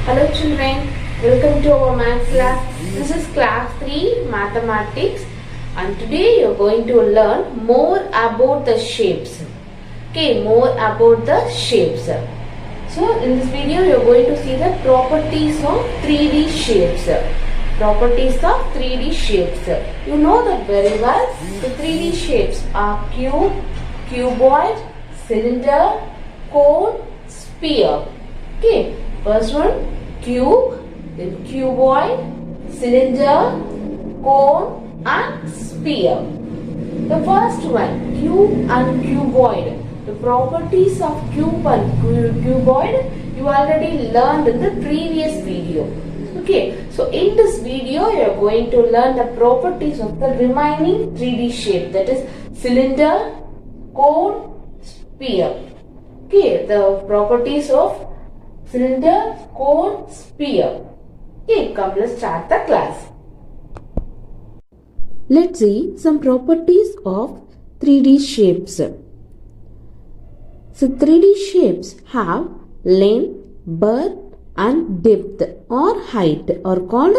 Hello children, welcome to our math class. This is class 3 mathematics and today you are going to learn more about the shapes. Okay, more about the shapes. So in this video you are going to see the properties of 3D shapes. Properties of 3D shapes. You know that very well. The 3D shapes are cube, cuboid, cylinder, cone, sphere. Okay, first one cube, then cuboid, cylinder, cone and sphere. The first one, cube and cuboid. The properties of cube and cuboid you already learned in the previous video. Okay, so in this video you are going to learn the properties of the remaining 3D shape, that is cylinder, cone, sphere. Okay, the properties of cylinder, cone, sphere. Okay, come let's start the class. Let's see some properties of 3D shapes. So 3D shapes have length, breadth and depth or height are called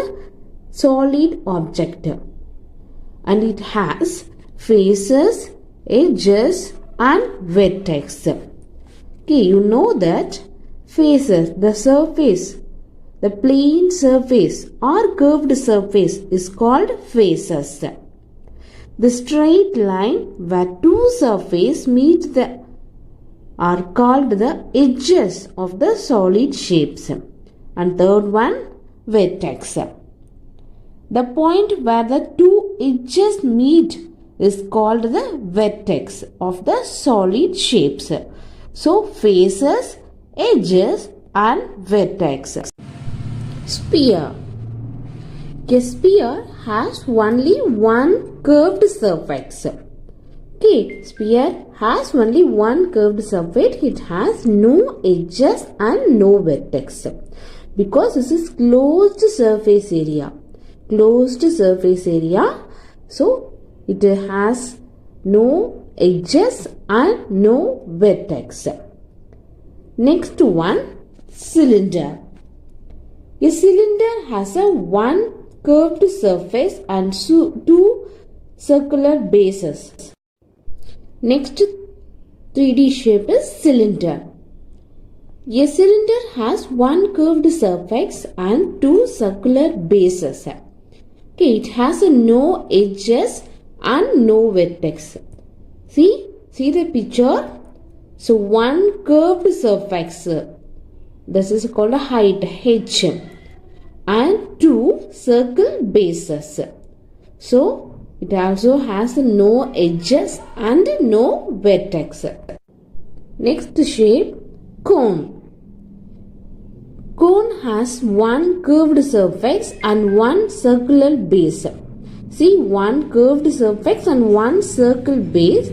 solid object. And it has faces, edges and vertex. Okay, you know that faces, the surface, the plane surface or curved surface is called faces. The straight line where two surfaces meet are called the edges of the solid shapes. And third one, vertex. The point where the two edges meet is called the vertex of the solid shapes. So faces, edges and vertex. Sphere. A sphere has only one curved surface. Okay, sphere has only one curved surface. It has no edges and no vertex. Because this is closed surface area. Closed surface area. So, it has no edges and no vertex. Next one, cylinder. A cylinder has a one curved surface and two circular bases. Next 3D shape is cylinder. A cylinder has one curved surface and two circular bases. Okay, it has no edges and no vertex. See the picture. So one curved surface, this is called a height h, and two circle bases. So it also has no edges and no vertex. Next shape, cone. Cone has one curved surface and one circular base. See, one curved surface and one circle base.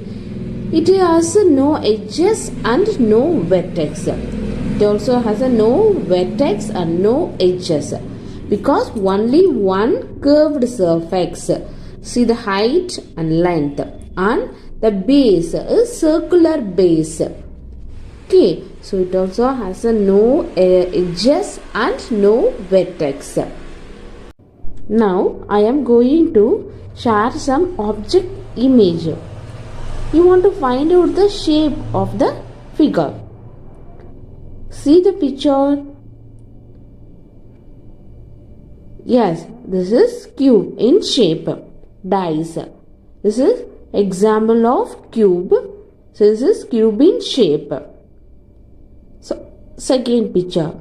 It has no edges and no vertex. It also has no vertex and no edges. Because only one curved surface. See the height and length. And the base is circular base. Okay, so it also has no edges and no vertex. Now I am going to share some object image. You want to find out the shape of the figure. See the picture. Yes, this is cube in shape. Dice. This is example of cube. So this is cube in shape. So second picture.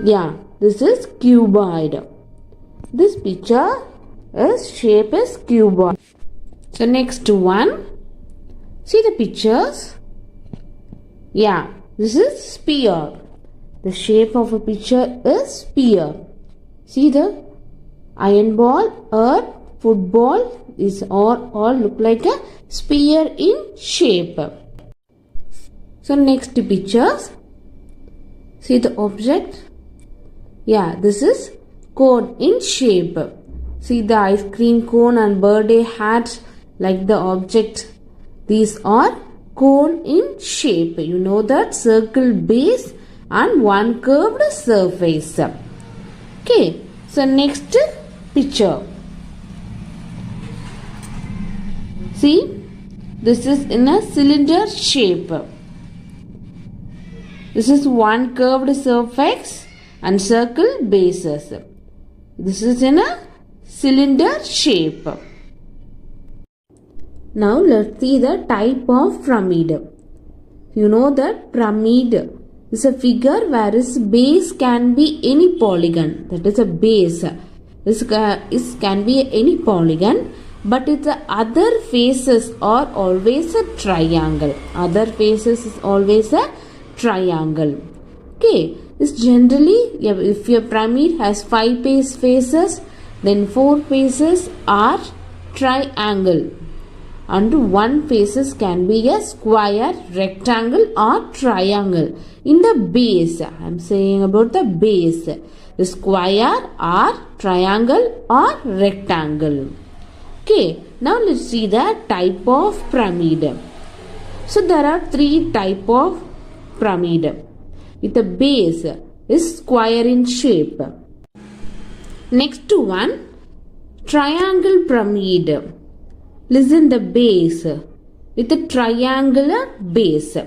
Yeah, this is cuboid. This picture is shape is cuboid. So next one. See the pictures. Yeah, this is sphere. The shape of a picture is sphere. See the iron ball or football is all look like a sphere in shape. So next pictures. See the object. Yeah, this is cone in shape. See the ice cream cone and birthday hats like the object. These are cone in shape. You know that circle base and one curved surface. Okay, so next picture. See, this is in a cylinder shape. This is one curved surface and circle bases. This is in a cylinder shape. Now let's see the type of pyramid. You know that pyramid is a figure where its base can be any polygon. That is a base. This can be any polygon, but its other faces are always a triangle. Other faces is always a triangle. Okay, this generally, if your pyramid has 5 faces, then 4 faces are triangle, and 1 faces can be a square, rectangle or triangle. In the base, I am saying about the base, the square or triangle or rectangle. Okay, now let's see the type of pyramid. So there are 3 type of pyramid. With the base is square in shape. Next to one, triangle pyramid. Listen, the base with a triangular base.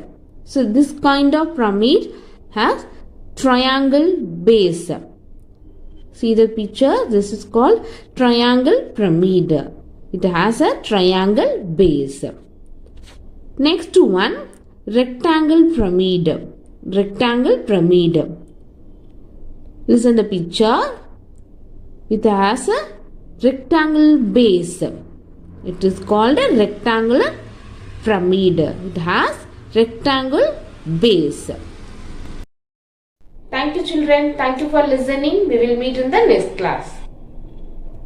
So this kind of pyramid has triangle base. See the picture? This is called triangle pyramid. It has a triangle base. Next to one, rectangle pyramid. Rectangle pyramid. Listen the picture. It has a rectangle base. It is called a rectangular pyramid. It has rectangle base. Thank you children. Thank you for listening. We will meet in the next class.